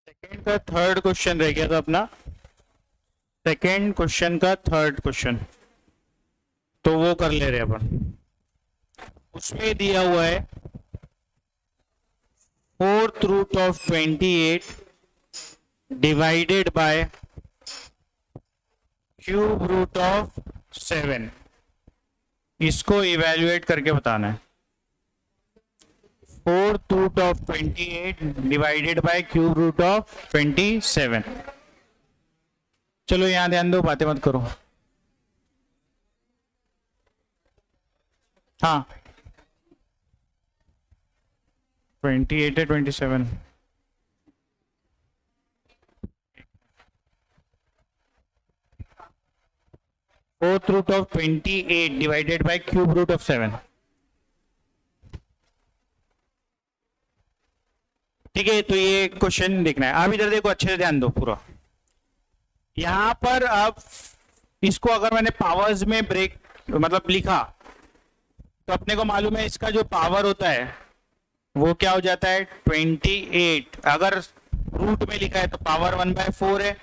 Second का third question रह गया था अपना। सेकेंड क्वेश्चन का थर्ड क्वेश्चन तो वो कर ले रहे अपन। उसमें दिया हुआ है fourth root of 28 divided by cube root of 7। इसको इवेल्युएट करके बताना है। Fourth root of 28 divided by cube root of 27। चलो यहां ध्यान दो, बातें मत करो। हाँ 28 है 27। Fourth root of 28 divided by cube root of 7। ठीक है, तो ये क्वेश्चन देखना है। अब इधर देखो, अच्छे से ध्यान दो पूरा। यहां पर अब इसको अगर मैंने पावर्स में ब्रेक मतलब लिखा तो अपने को मालूम है इसका जो पावर होता है वो क्या हो जाता है 28। अगर रूट में लिखा है तो पावर 1/4 है,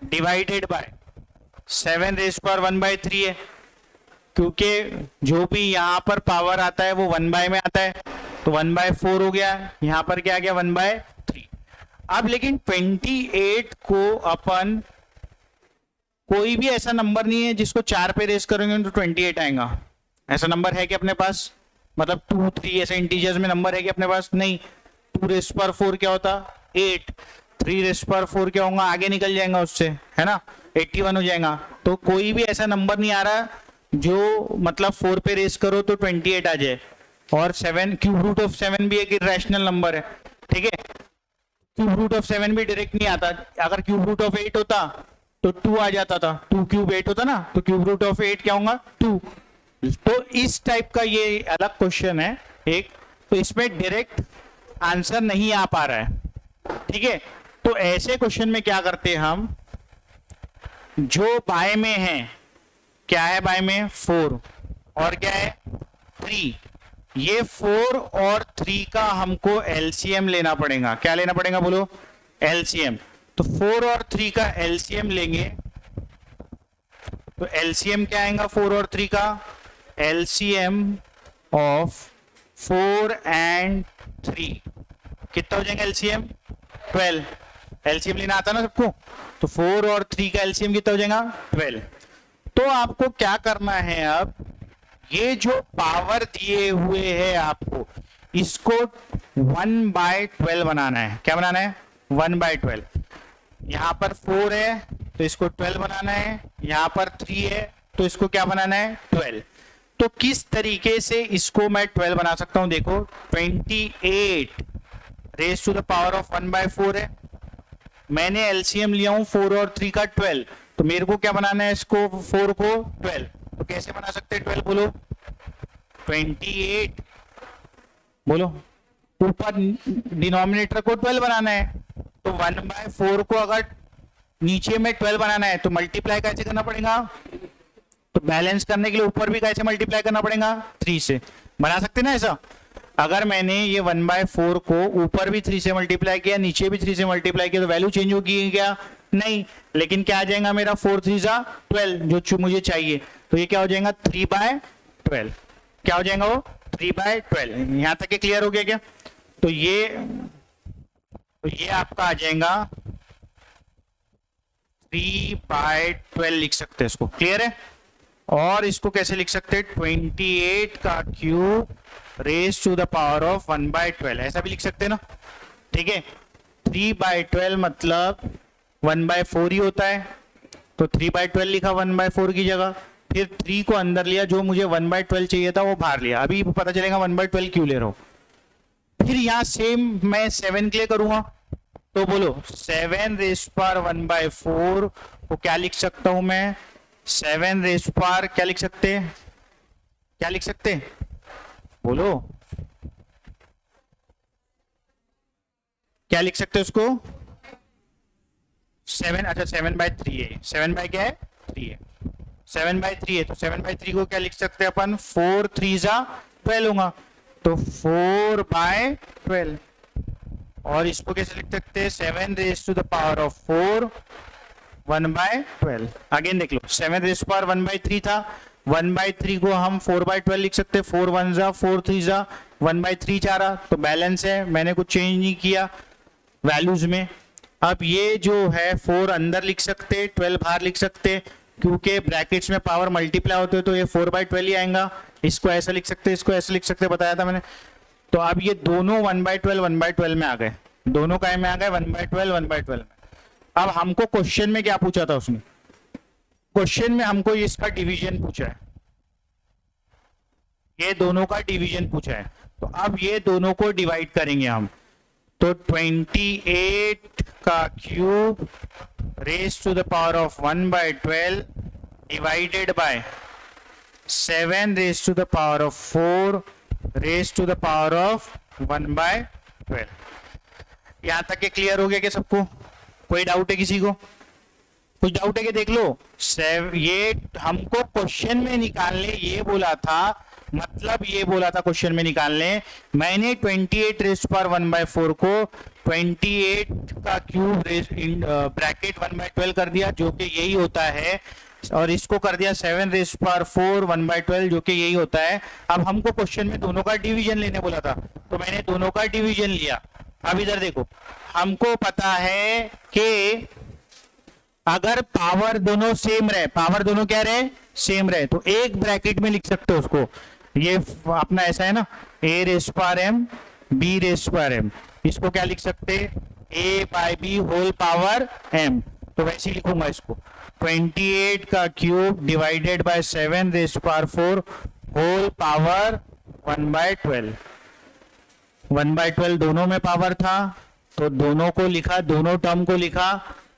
डिवाइडेड बाय 7 रेज़ पावर 1/3 है। क्योंकि जो भी यहां पर पावर आता है वो 1 में आता है, तो 1/4 हो गया। यहां पर क्या आ गया 1/3। अब लेकिन 28 को अपन कोई भी ऐसा नंबर नहीं है जिसको 4 पे रेस करेंगे तो 28 आएगा। ऐसा नंबर है कि अपने पास, मतलब 2 3 ऐसे इंटीजर्स में नंबर है कि अपने पास नहीं। 2 रेस पर 4 क्या होता 8, 3 रेस पर 4 क्या होगा आगे निकल जाएगा उससे, है ना, 81 हो जाएगा। तो कोई भी ऐसा नंबर नहीं आ रहा जो मतलब 4 पे रेस करो तो 28 आ जाए। और 7 क्यूब रूट ऑफ 7 भी एक इरेशनल नंबर है, ठीक है। क्यूब रूट ऑफ 7 भी डायरेक्ट नहीं आता। अगर क्यूब रूट ऑफ 8 होता तो 2 आ जाता था, 2 क्यूब 8 होता ना, तो क्यूब रूट ऑफ 8 क्या होगा 2। तो इस टाइप का ये अलग क्वेश्चन है एक, तो इसमें डायरेक्ट आंसर नहीं आ पा रहा है, ठीक है। तो ऐसे क्वेश्चन में क्या करते हैं हम, जो बाय में है, क्या है बाय में 4 और क्या है 3, ये 4 और 3 का हमको एलसीएम लेना पड़ेगा। क्या लेना पड़ेगा बोलो, एलसीएम। तो 4 और 3 का एलसीएम लेंगे तो एलसीएम क्या आएगा 4 और 3 का, एलसीएम ऑफ 4 एंड 3 कितना हो जाएगा एलसीएम 12। एलसीएम लेना आता ना सबको, तो 4 और 3 का एलसीएम कितना हो जाएगा 12। तो आपको क्या करना है, अब ये जो पावर दिए हुए हैं आपको इसको 1/12 बनाना है। क्या बनाना है 1/12। यहां पर 4 है तो इसको 12 बनाना है, यहां पर 3 है तो इसको क्या बनाना है 12। तो किस तरीके से इसको मैं 12 बना सकता हूं, देखो 28 raise to the power of 1/4 है। मैंने एलसीएम लिया हूं 4 और 3 का 12, तो मेरे को क्या बनाना है इसको 4 को 12। तो कैसे बना सकते हैं 12 बोलो, 28 बोलो, ऊपर डिनोमिनेटर को 12 बनाना है, तो 1/4 को अगर नीचे में 12 बनाना है तो मल्टीप्लाई कैसे करना पड़ेगा, तो बैलेंस करने के लिए ऊपर भी कैसे मल्टीप्लाई करना पड़ेगा 3 से। बना सकते ना ऐसा। अगर मैंने ये 1/4 को ऊपर भी 3 से मल्टीप्लाई किया, नीचे भी 3 से मल्टीप्लाई किया, तो वैल्यू चेंज होगी क्या, नहीं। लेकिन क्या आ जाएगा मेरा 4 3 12 जो मुझे चाहिए, तो ये क्या हो जाएगा 3/12। क्या हो जाएगा वो 3/12। यहां तक क्लियर हो गया क्या। तो ये आपका आ जाएगा 3/12 लिख सकते हैं इसको, क्लियर है। और इसको कैसे लिख सकते हैं 28 का cube raise to the power of 1/12, ऐसा भी लिख सकते हैं ना, ठीक है। 3/12 मतलब 1/4 ही होता है, तो 3/12 लिखा 1/4 की जगह, फिर 3 को अंदर लिया, जो मुझे 1/12 चाहिए था वो बाहर लिया। अभी पता चलेगा 1/12 क्यों ले रहा हूं। फिर यहां सेम मैं 7 के लिए करूंगा, तो बोलो 7 रेज पावर 1/4 को क्या लिख सकता हूं मैं, 7 रेज पावर क्या लिख सकते हैं, क्या लिख सकते हैं बोलो, क्या लिख सकते हैं उसको 7, अच्छा 7/3 है, 7 बाय क्या है 3 है, 7/3 है, तो 7/3 को क्या लिख सकते हैं अपन 4 3 12 होगा, तो 4/12। और इसको कैसे लिख सकते हैं, 7 raise to the power of 4 1/12। Again देख लो, 7 रेज पावर 1/3 था, 1/3 को हम 4/12 लिख सकते हैं। 4 1 जा 4 3 जा 1/3 जा रहा, तो बैलेंस है, मैंने कुछ चेंज नहीं किया वैल्यूज में। अब ये जो है 4 अंदर लिख सकते, 12 बाहर लिख सकते, क्योंकि ब्रैकेट्स में पावर मल्टीप्लाई होते हैं तो ये 4/12 ही आएगा। इसको ऐसा लिख सकते, इसको ऐसे लिख सकते, बताया था मैंने। तो अब ये दोनों 1/12 1/12 में आ गए, दोनों काय में आ गए 1/12 1/12 में। अब हमको क्वेश्चन में क्या पूछा था उसने, क्वेश्चन में हमको इसका डिवीजन पूछा है, ये दोनों का डिवीजन पूछा है। तो अब ये दोनों को डिवाइड करेंगे हम, तो 28 का cube raise to the power of 1/12 divided by 7 raise to the power of 4 raise to the power of 1/12। यहां तक के क्लियर हो गया क्या सबको? कोई डाउट है किसी को? कुछ डाउट है कि देख लो, ये हमको क्वेश्चन में निकालने ये बोला था, मतलब ये बोला था क्वेश्चन में निकालने, मैंने 28 रेज पावर 1/4 को 28 का क्यूब ब्रैकेट 1/12 कर दिया, जो कि यही होता है, और इसको कर दिया 7 रेज पावर 4 1/12, जो कि यही होता है। अब हमको क्वेश्चन में दोनों का डिवीजन लेने बोला था, तो मैंने दोनों का डिवीजन लिया। अब इधर देखो, हमको पता है कि अगर पावर दोनों सेम रहे, पावर दोनों क्या रहे, सेम रहे, तो एक ब्रैकेट में लिख सकते हो उसको। ये अपना ऐसा है ना, a raise power m b raise power m, इसको क्या लिख सकते, a by b whole power m। तो वैसे ही लिखूंगा इसको, 28 का cube divided by 7 raise power 4 whole power 1/12। 1/12 दोनों में पावर था, तो दोनों को लिखा, दोनों टर्म को लिखा,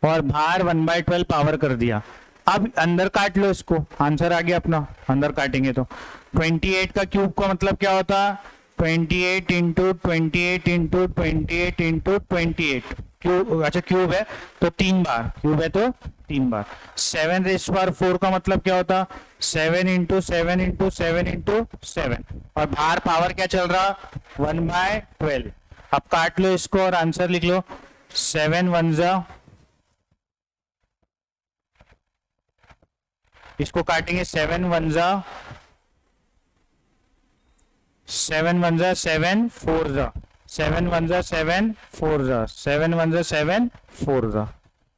और बाहर 1/12 पावर कर दिया। अब अंदर काट लो इसको, आंसर आ गया अपना। अंदर काटेंगे तो 28 का क्यूब का मतलब क्या होता, 28 इंटू 28 इंटू 28 इंटू 28 क्यूब, अच्छा क्यूब है तो 3 बार, क्यूब है तो 3 बार। 7 रेज पावर 4 का मतलब क्या होता, 7 इंटू 7 इंटू 7 इंटू 7, और बाहर पावर क्या चल रहा, 1/12। अब काट लो इसको और आंसर लिख लो, 7 1 जा, इसको काटेंगे 7 1 जा 7 1 जा 7 4 जा 7 1 जा 7 4 जा 7 1 जा 7 4 जा,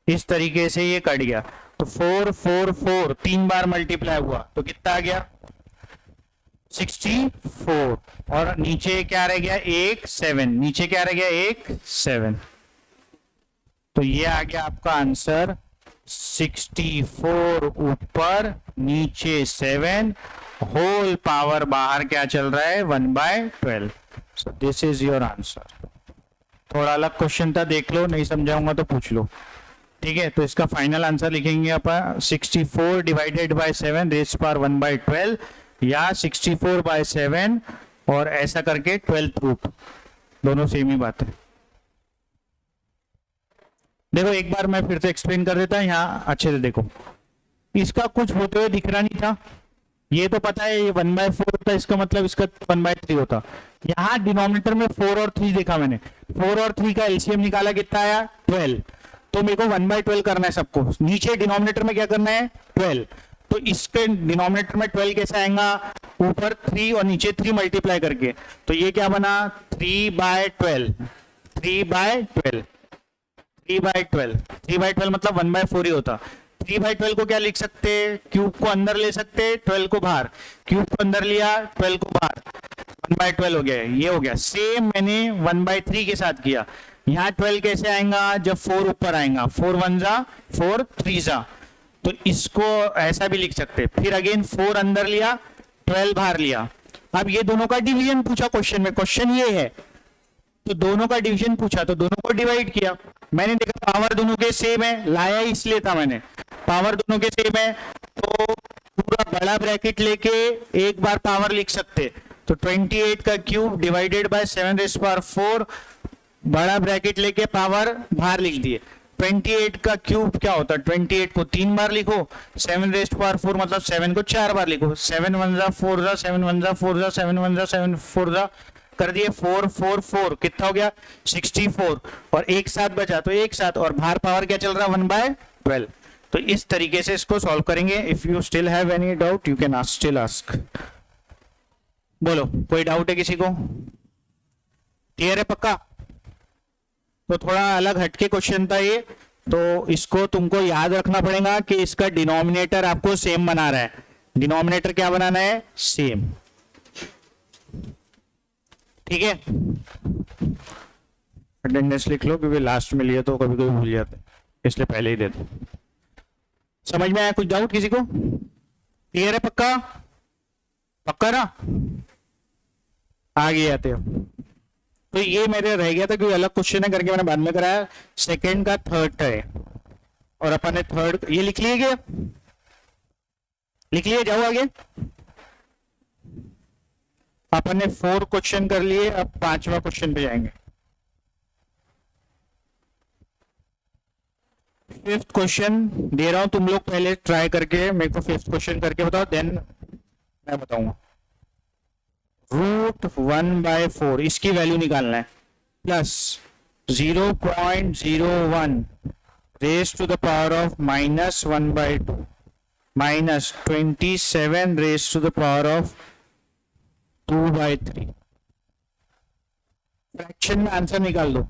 इस तरीके से ये कट गया। तो 4 4 4 3 बार मल्टीप्लाई हुआ तो कितना आ गया, 64, और नीचे क्या रह गया, एक 7, नीचे क्या रह गया, एक 7। तो ये आ गया आपका आंसर 64 ऊपर नीचे 7, होल पावर बाहर क्या चल रहा है, 1/12। So this is your answer. थोड़ा अलग क्वेश्चन था, देख लो, नहीं समझाऊंगा तो पूछ लो, ठीक है। तो इसका फाइनल आंसर लिखेंगे अपन 64 डिवाइडेड बाय 7 रेज पावर 1/12, या 64/7, और ऐसा करके 12th रूट, दोनों सेम ही बात है। देखो एक बार मैं फिर से एक्सप्लेन कर देता हूं, यहाँ अच्छे से देखो, इसका कुछ होते हुए दिख रहा नहीं था, ये तो पता है ये 1/4 होता, इसका मतलब इसका 1/3 होता। यहाँ डिनोमिनेटर में 4 और 3 देखा मैंने, 4 और 3 का एलसीएम निकाला, कितना आया, 12। तो मेरे को 1/12 करना है सबको, नीचे डिनोमिनेटर में क्या करना है, 12। तो इसके डिनोमिनेटर में 12 कैसे आएगा, ऊपर 3 और नीचे 3 मल्टीप्लाई करके, तो ये क्या बना, 3/12, 3/12, 3/12, 3/12 मतलब 1/4 ही होता। 3/12 को क्या लिख सकते, क्यूब को अंदर ले सकते, 12 को बाहर, क्यूब को अंदर लिया, 12 को बाहर, 1/12 हो गया, ये हो गया। सेम मैंने 1/3 के साथ किया, यहाँ 12 कैसे आएगा, जब 4 ऊपर आएगा, 4 1 जा 4 3 जा, तो इसको ऐसा भी लिख सकते। फिर अगेन 4 अंदर लिया, 12 बाहर लिया। अब ये दोनों का डिवीजन पूछा क्वेश्चन में, क्वेश्चन ये है, तो दोनों का डिवीजन पूछा तो दोनों को डिवाइड किया। मैंने देखा पावर दोनों के सेम है, लाया इसलिए था मैंने, पावर दोनों के सेम है, तो पूरा बड़ा ब्रैकेट लेके एक बार पावर लिख सकते। तो 28 का cube divided by 7 raise power 4, बड़ा ब्रैकेट लेके पावर बाहर लिख दिए। 28 का क्यूब क्या होता है, 28 को 3 बार लिखो, 7 रेज पावर 4 मतलब 7 को 4 बार लिखो, 7 1 जा 4 जा 7 1 जा 4 जा 7 1 जा 7 4 जा कर दिए 4 4 4, कितना हो गया 64, और एक साथ बचा तो एक साथ, और बाहर पावर क्या चल रहा 1/12। तो इस तरीके से इसको सॉल्व करेंगे। If you still have any doubt you can ask, still ask. बोलो, कोई डाउट है किसी को? क्लियर है पक्का? तो थोड़ा अलग हटके क्वेश्चन था ये, तो इसको तुमको याद रखना पड़ेगा कि इसका डिनोमिनेटर आपको सेम बना रहा है। डिनोमिनेटर क्या बनाना है? सेम। ठीक है, अटेंडेंस लिख लो क्योंकि लास्ट में लिए तो कभी कभी भूल जाते हैं, इसलिए पहले ही दे दो। समझ में आया? कुछ डाउट किसी को? क्लियर है पक्का? पक्का ना? आगे आते हो। तो ये मेरे रह गया था क्योंकि अलग क्वेश्चन है करके मैंने बाद में कराया। सेकंड का थर्ड है, और अपन ने थर्ड ये लिख लिए क्या? लिख लिए, जाओ आगे। अपन ने 4 क्वेश्चन कर लिए, अब 5वां क्वेश्चन पे जाएंगे। 5th क्वेश्चन दे रहा हूं, तुम लोग पहले ट्राई करके मेरे को 5th क्वेश्चन करके बताओ, देन मैं बताऊंगा। √1/4 इसकी वैल्यू निकालना है, plus 0.01 raise to the power of -1/2 minus 27 raise to the power of 2/3। Fraction में आंसर निकाल दो,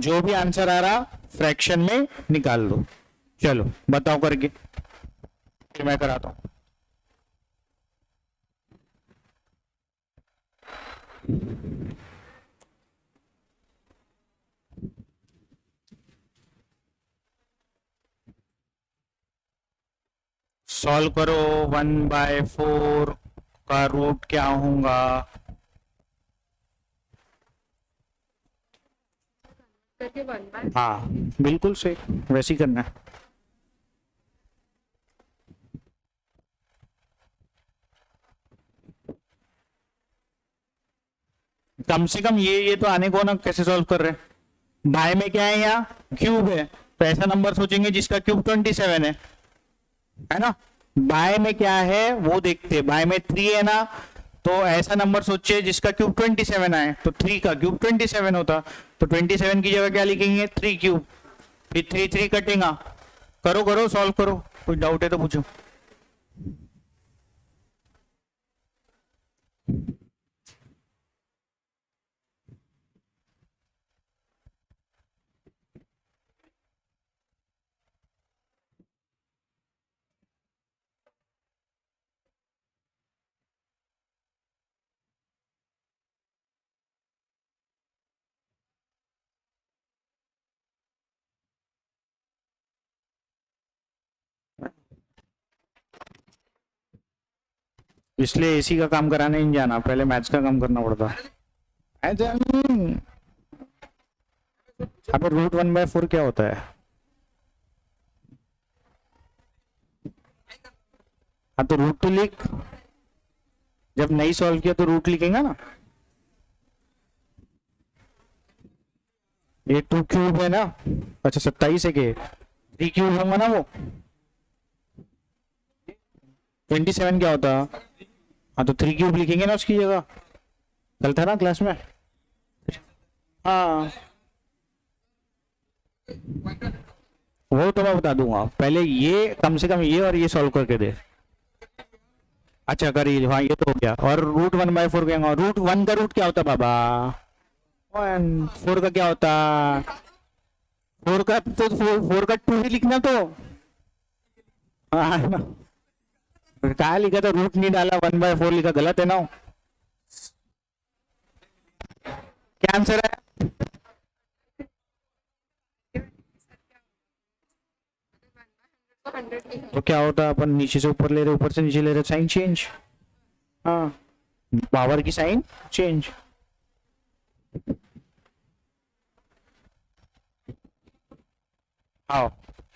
जो भी आंसर आ रहा फ्रैक्शन में निकाल दो। चलो बताओ करके, फिर मैं कराता हूं। सॉल्व करो। 1/4 का रूट क्या होगा? हाँ बिल्कुल सही, वैसे ही करना है। कम से कम ये तो आने को ना, कैसे सॉल्व कर रहे हैं? बाय में क्या है? यहाँ क्यूब है, तो ऐसा नंबर सोचेंगे जिसका क्यूब 27 है ना। बाय में क्या है वो देखते हैं, बाय में 3 है ना, तो ऐसा नंबर सोचिए जिसका क्यूब 27 आए, तो 3 का क्यूब 27 होता, तो 27 की जगह क्या लिखेंगे? 3 क्यूब, फिर 3 3 कटेगा। करो करो सॉल्व करो, कोई डाउट है तो पूछो। इसलिए एसी का काम कराने नहीं जाना, पहले मैथ्स का काम करना पड़ता। अबे √1/4 क्या होता है? हाँ तो रूट तो लिख, जब नहीं सॉल्व किया तो रूट लिखेगा ना। ये 2 क्यूब है ना, अच्छा 27 है के 3 क्यूब होगा ना वो। 27 क्या होता? हाँ तो 3 क्यूब लिखेंगे ना उसकी जगह, कल था ना क्लास में। हाँ वो तो मैं बता दूंगा, पहले ये कम से कम ये और ये सॉल्व करके दे। अच्छा करिए, हाँ ये तो हो गया। और √1/4 क्या? √1 का रूट क्या होता बाबा? 1। 4 का क्या होता? 4 का तो 4 का 2 ही लिखना तो। हाँ कहा लिखा था? रूट नहीं डाला, 1/4 लिखा, गलत है ना। क्या आंसर है? तो क्या होता? अपन नीचे से ऊपर ले रहे, ऊपर से नीचे ले रहे, साइन चेंज। हाँ पावर की साइन चेंज। आओ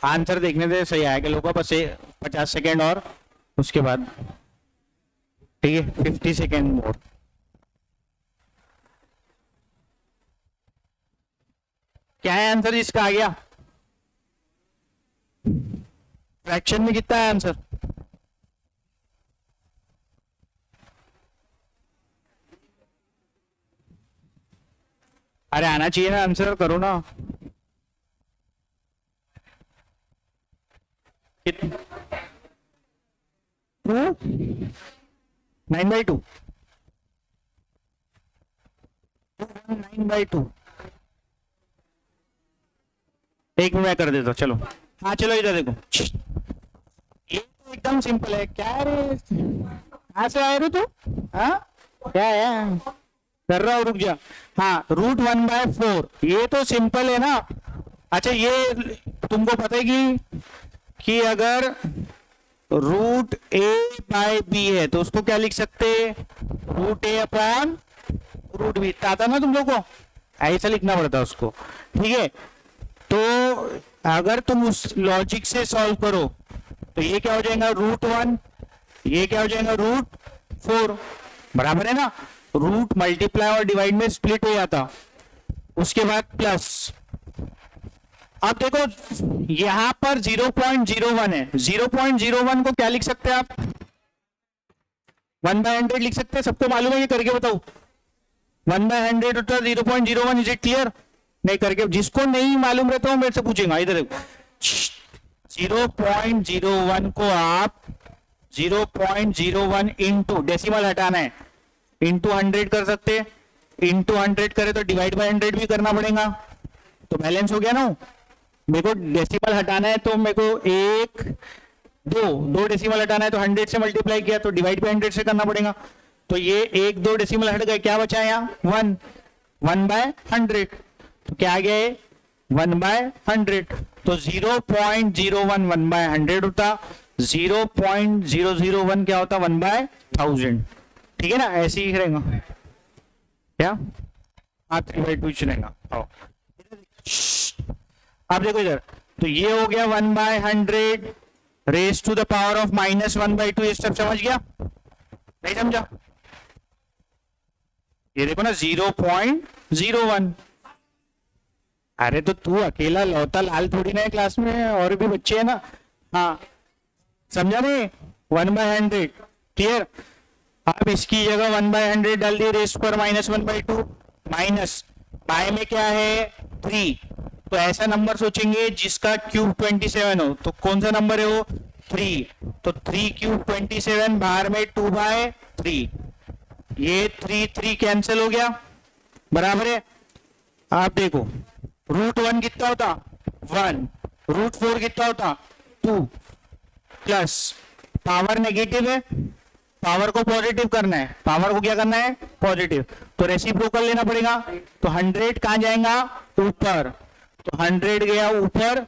आंसर देखने दे, सही आया कि लोगों बस 50 सेकेंड और उसके बाद ठीक है 50 सेकेंड मोर। क्या है आंसर इसका? आ गया फ्रैक्शन में कितना है आंसर? अरे आना चाहिए ना, आंसर करो ना। कितना? 9/2, 9/2। एक मिनट में कर देता हूँ, चलो। हाँ चलो इधर देखो, ये तो एकदम सिंपल है। क्या रे, कहाँ से आए रे तू? हाँ क्या है कर रहा हूँ, रुक जा। हाँ √1/4, ये तो सिंपल है ना। अच्छा ये तुमको पता है कि अगर √a/b है तो उसको क्या लिख सकते हैं? √a/√b। आता ना तुम लोग को, ऐसा लिखना पड़ता है उसको, ठीक है। तो अगर तुम उस लॉजिक से सॉल्व करो तो ये क्या हो जाएगा? √1, ये क्या हो जाएगा? √4, बराबर है ना। रूट मल्टीप्लाई और डिवाइड में स्प्लिट हो जाता, उसके बाद प्लस। अब देखो यहां पर 0.01 है, 0.01 को क्या लिख सकते हैं आप? 1/100 लिख सकते हैं। सबको मालूम है, ये करके बताओ। 1/100 होता है 0.01। Is it clear? नहीं करके, जिसको नहीं मालूम रहता हूं मेरे से पूछेगा। इधर देखो, 0.01 को आप 0.01 इंटू, डेसिमल हटाना है, इंटू 100 कर सकते हैं। इंटू 100 करे तो डिवाइड बाय 100 भी करना पड़ेगा, तो बैलेंस हो गया ना। मेरे को डेसिमल हटाना है तो मेरे को दो डेसिमल हटाना है, तो 100 से मल्टीप्लाई किया तो डिवाइड बाय 100 से करना पड़ेगा। तो ये 1-2 डेसिमल हट गए, क्या बचा यहाँ? 1/100। तो क्या आ गया ये? 1/100। तो 0.01 1/100 होता, 0.001 क्या होता? 1/1000। ठीक है ना, ऐसे ही रहेगा क्या? हाँ 3/2 रहेगा। अब देखो इधर, तो ये हो गया 1/100 raise to the power of -1/2। ये सब समझ गया? नहीं समझा? ये देखो ना 0.01। अरे तो तू अकेला लौता लाल थोड़ी ना है क्लास में, और भी बच्चे हैं ना। हाँ समझा नहीं? 1/100 क्लियर। अब इसकी जगह 1/100 डाल दिए, रेस पर -1/2, माइनस बाय में क्या है? 3। तो ऐसा नंबर सोचेंगे जिसका क्यूब 27 हो, तो कौन सा नंबर है वो? 3। तो 3 क्यूब 27, बाहर में 2/3। ये 3 कैंसिल हो गया, बराबर है। आप देखो √1 कितना होता? 1। √4 कितना होता? 2। प्लस पावर नेगेटिव है, पावर को पॉजिटिव करना है, पावर को क्या करना है? पॉजिटिव। तो रेसिप्रोकल लेना पड़ेगा। तो 100 कहां जाएगा? ऊपर। तो 100 गया ऊपर,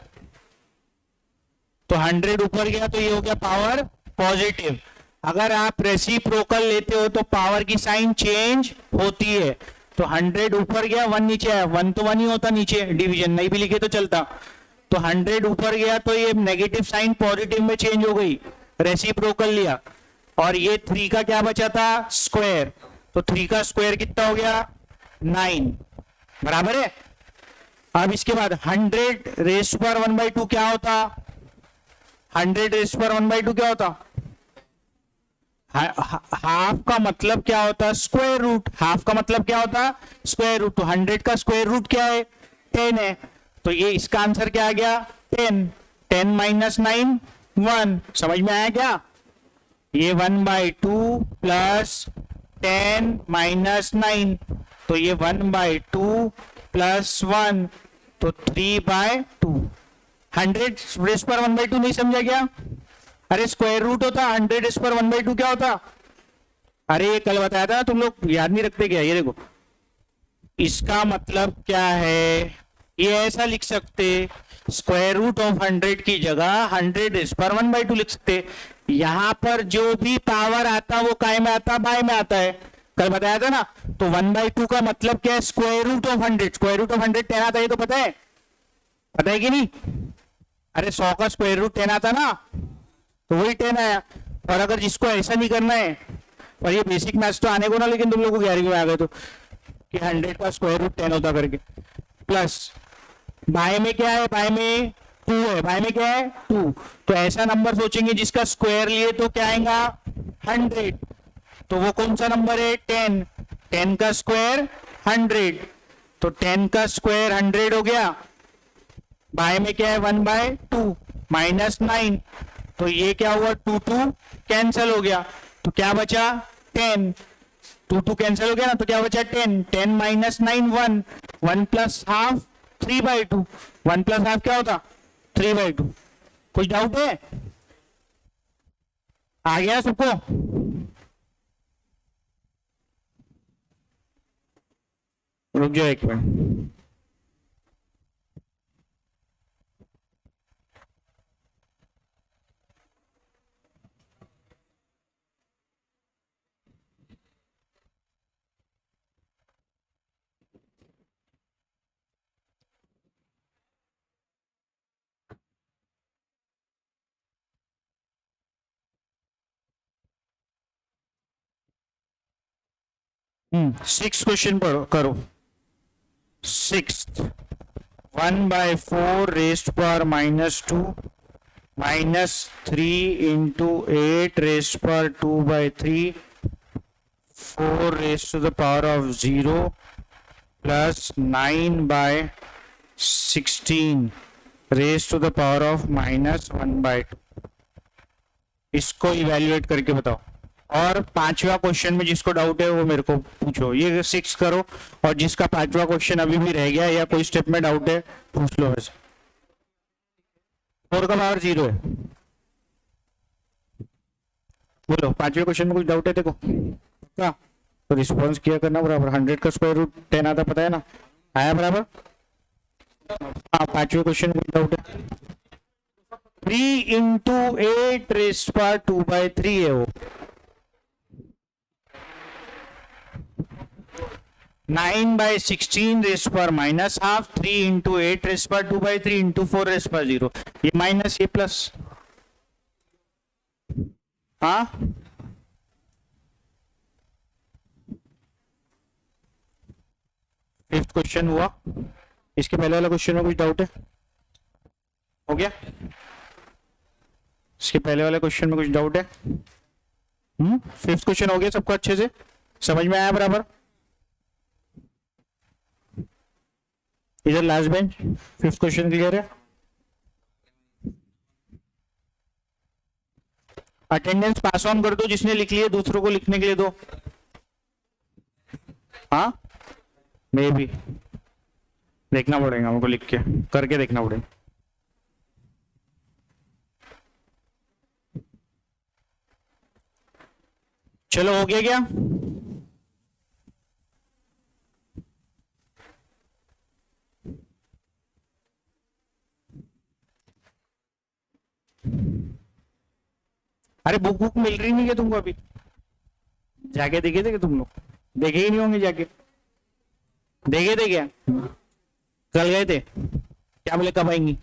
तो 100 ऊपर गया तो ये हो गया पावर पॉजिटिव। अगर आप रेसिप्रोकल लेते हो तो पावर की साइन चेंज होती है। तो 100 ऊपर गया, 1 नीचे आया। 1 तो 1 ही होता नीचे, डिवीजन नहीं भी लिखे तो चलता। तो 100 ऊपर गया तो ये नेगेटिव साइन पॉजिटिव में चेंज हो गई, रेसिप्रोकल लिया। और ये 3 का क्या बचा था? स्क्वायर। तो 3 का स्क्वायर कितना हो गया? 9, बराबर है। अब इसके बाद 100 रेस पर 1/2 क्या होता? 100 रेस पर 1/2 क्या होता? हाफ का मतलब क्या होता? Square root. हाफ का मतलब क्या होता? Square root. तो 100 का स्क्वायर रूट क्या है? 10 है। तो ये इसका आंसर क्या आ गया? 10। 10 - 9 1। समझ में आया क्या? ये 1/2 प्लस 10 - 9, तो ये 1/2 प्लस 1, तो 3/2। 100 रेस पर 1/2 नहीं समझा क्या? अरे स्क्वायर रूट होता 100 रेस पर 1/2 क्या होता? अरे ये कल बताया था, तुम लोग याद नहीं रखते क्या? ये देखो, इसका मतलब क्या है? ये ऐसा लिख सकते, स्क्वायर रूट ऑफ 100 की जगह 100 रेस पर 1/2 लिख सकते। यहां पर जो भी पावर आता वो काय में आता? बाय में आता है, कल बताया था ना। तो 1/2 का मतलब क्या है? Square root of 100। Square root of 100 10 आता है, तो पता है? पता है कि नहीं? अरे 100 का स्क्वायर रूट 10 आता ना, तो वही 10 आया। और अगर जिसको ऐसा नहीं करना है, और ये बेसिक मैथ्स तो आने को ना, लेकिन तुम लोगों को 11वीं में आ गए तो, कि 100 का स्क्वायर रूट 10 होता करके। प्लस बाय में क्या है? बाय में 2 है। बाय में क्या है? 2। तो ऐसा नंबर सोचेंगे जिसका स्क्वायर लिए तो क्या आएगा? 100। तो वो कौन सा नंबर है? 10। 10 का स्क्वायर 100। तो 10 का स्क्वायर 100 हो गया, बाय में क्या है 1/2 माइनस 9, तो ये क्या हुआ 2 2 कैंसिल हो गया, तो क्या बचा 10, 2 2 कैंसिल हो गया ना, तो क्या बचा 10, 10 minus 9 1, 1 plus half 3/2, 1 plus half क्या होता 3/2। कुछ डाउट है, आ गया सबको? रुक जाओ एक मिनट। सिक्स क्वेश्चन पढ़ो करो। Sixth, 1/4 raised power -2 -3 into 8 raised power 2/3 4 raised to the power of 0 plus 9/16 raised to the power of -1/2। इसको इवेल्युएट करके बताओ। और पांचवा क्वेश्चन में जिसको डाउट है वो मेरे को पूछो। ये 6 करो, और जिसका पांचवा क्वेश्चन अभी भी रह गया या कोई स्टेप में डाउट है पूछ लो। वैसे 4 का पावर 0 है। बोलो पांचवे क्वेश्चन में कुछ डाउट है? देखो क्या तो रिस्पॉन्स किया करना बराबर। 100 का स्क्वायर रूट 10 आता, पता है ना, आया बराबर। हाँ पांचवे क्वेश्चन में कुछ डाउट है? 3 इंटू 8 रेस्ट पावर 2/3 है वो। 9/16 rest power -half, 3 into 8 raised power 2/3 into 4 rest power 0। ये माइनस ये प्लस। हाँ फिफ्थ क्वेश्चन हुआ। इसके पहले वाला क्वेश्चन में कुछ डाउट है? हो गया? इसके पहले वाले क्वेश्चन में कुछ डाउट है? फिफ्थ क्वेश्चन हो गया सबको अच्छे से समझ में आया बराबर? इधर last bench fifth question clear है? अटेंडेंस पास ऑन कर दो जिसने लिख लिए, दूसरों को लिखने के लिए दो। हाँ मे भी देखना पड़ेगा हमको, लिख के करके देखना पड़ेगा। चलो हो गया क्या? अरे बुक बुक मिल रही नहीं है तुमको अभी? जाके देखे थे कि तुम लोग? देखे ही नहीं होंगे जाके। देखे थे क्या? कल गए थे? क्या बोले कब आएंगी?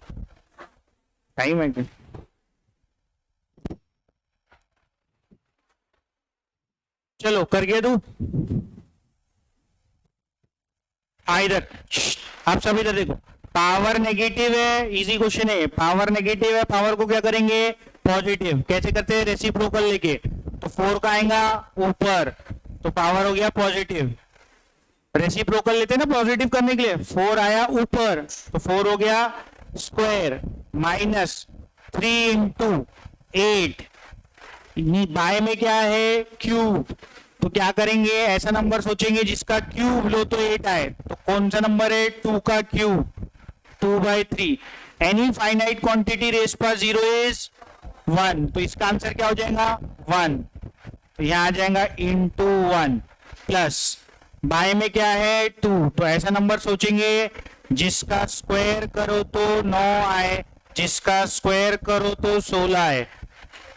टाइम है क्या? चलो करके दू। इधर आप सब इधर देखो। पावर नेगेटिव है, इजी क्वेश्चन है। पावर नेगेटिव है, पावर को क्या करेंगे पॉजिटिव। कैसे करते हैं? रेसिप्रोकल लेके। तो 4 का आएगा ऊपर, तो पावर हो गया पॉजिटिव। रेसिप्रोकल लेते हैं ना पॉजिटिव करने के लिए। 4 आया ऊपर, तो 4 हो गया स्क्वायर -3 इंटू 8। बाय में क्या है क्यूब, तो क्या करेंगे ऐसा नंबर सोचेंगे जिसका क्यूब लो तो 8 आए। तो कौन सा नंबर है 2 का cube 2/3। Any finite quantity raise पर 0 इज 1, तो इसका आंसर क्या हो जाएगा 1। तो यहां आ जाएगा इंटू 1 प्लस बाय में क्या है 2, तो ऐसा नंबर सोचेंगे जिसका स्क्वायर करो तो 9 आए, जिसका स्क्वायर करो तो 16 आए,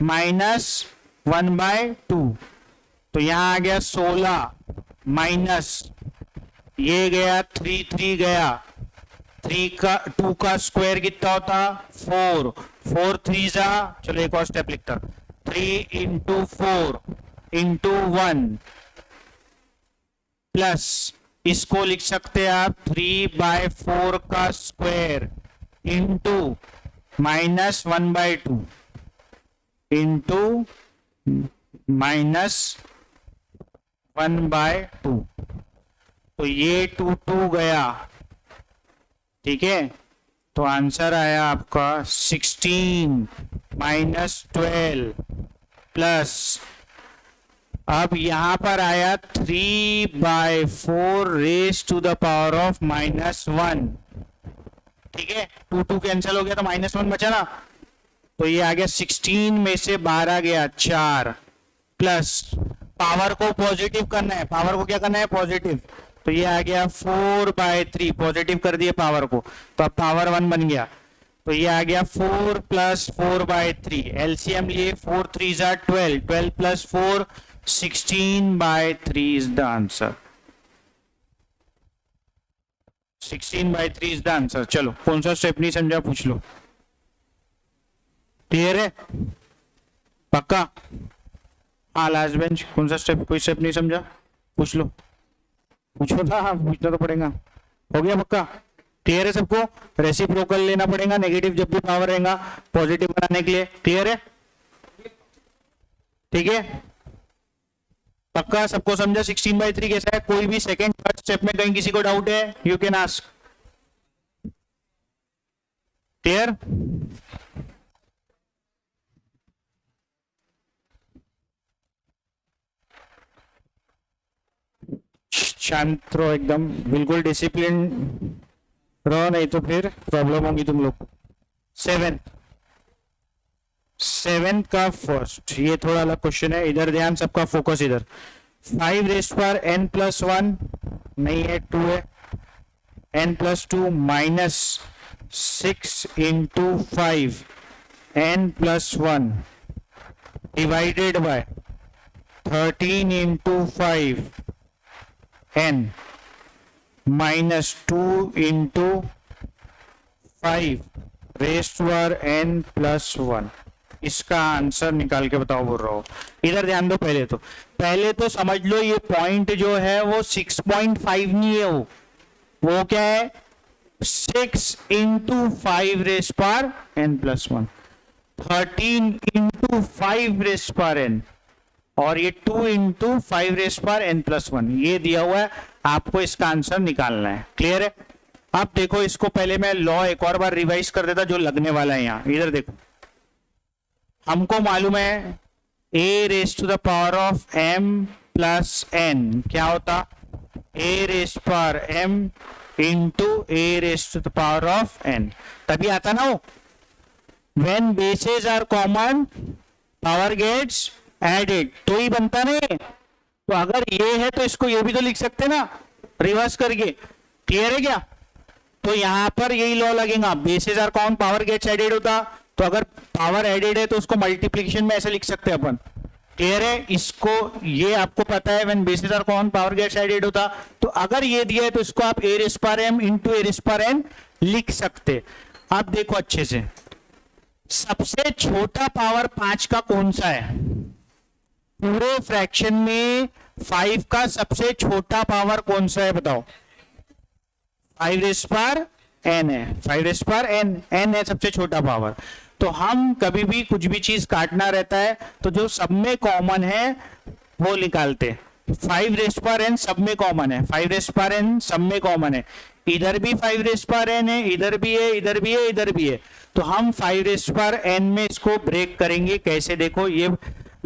-1/2। तो यहां आ गया 16 माइनस ये गया 3 3 गया, 2 का स्क्वायर कितना होता 4, 4 3 जा। चलो एक और स्टेप लिखता 3 इंटू 4 इंटू 1 प्लस इसको लिख सकते हैं आप 3/4 का स्क्वायर इंटू -1/2 इंटू -1/2। तो ये 2 गया, ठीक है, तो आंसर आया आपका 16 माइनस 12 प्लस, अब यहां पर आया 3/4 raise to the power of -1, ठीक है, 2 कैंसिल हो गया तो -1 बचा ना, तो ये आ गया 16 में से 12 गया 4 प्लस पावर को पॉजिटिव करना है, पावर को क्या करना है पॉजिटिव, तो ये आ गया 4/3, पॉजिटिव कर दिए पावर को, तो अब पावर 1 बन गया, तो ये आ गया 4 + 4/3, एलसीएम लिए 4 3 12, 12 + 4 16/3 is the answer, 16/3 is the answer. चलो कौन सा स्टेप नहीं समझा पूछ लो, क्लियर है, पक्का, हाँ लास्ट बेंच, कौन सा स्टेप, कोई स्टेप नहीं समझा पूछ लो, पूछो ना, हाँ पूछना तो पड़ेगा, हो गया पक्का, क्लियर है सबको, रेसिप्रोकल लेना पड़ेगा, नेगेटिव जब भी पावर रहेगा पॉजिटिव बनाने के लिए, क्लियर है, ठीक है, पक्का सबको समझा 16/3 कैसा है, कोई भी सेकंड थर्ड स्टेप में कहीं किसी को डाउट है यू कैन आस्क, क्लियर, शांत रहो एकदम, बिल्कुल डिसिप्लिन रहो, नहीं तो फिर प्रॉब्लम होगी तुम लोग। सेवेंथ का फर्स्ट, ये थोड़ा अलग क्वेश्चन है, इधर ध्यान, सबका फोकस इधर, 5n+1 नहीं है, 2 है, n+2 minus 6 × 5 n+1 divided by 13 × 5 n minus 2 × 5 n+1, इसका आंसर निकाल के बताओ बोल रहा हूं, इधर ध्यान दो, पहले तो समझ लो ये पॉइंट जो है वो 6.5 नहीं है, वो क्या है 6 × 5 n+1, 13 × 5 n, और ये 2 × 5 n+1, ये दिया हुआ है, आपको इसका आंसर निकालना है, क्लियर है। अब देखो इसको पहले मैं लॉ एक और बार रिवाइज कर देता जो लगने वाला है यहां, इधर देखो, हमको मालूम है a⁻⁴ m + n क्या होता, a⁻m × a⁻n, तभी आता ना वो, when bases are common power gets added, तो ही बनता नहीं, तो अगर ये है तो इसको ये भी तो लिख सकते ना रिवर्स करके, क्लियर है क्या, तो यहां पर यही लॉ लगेगा, bases are common power gets added होता, तो अगर पावर एडेड है तो उसको मल्टीप्लिकेशन में ऐसे लिख सकते हैं अपन, क्लियर है, इसको ये आपको पता है when bases are common power gets added होता, तो अगर ये दिया है तो इसको आप a⁻m × a⁻n लिख सकते। आप देखो अच्छे से, सबसे छोटा पावर 5 का कौन सा है, पूरे फ्रैक्शन में 5 का सबसे छोटा पावर कौन सा है बताओ, 5n है, 5n है सबसे छोटा पावर, तो हम कभी भी कुछ भी चीज काटना रहता है तो जो सब में कॉमन है वो निकालते, 5n सब में कॉमन है, 5n सब में कॉमन है, इधर भी 5n है, इधर भी है, इधर भी है, इधर भी है, तो हम 5n में इसको ब्रेक करेंगे, कैसे देखो ये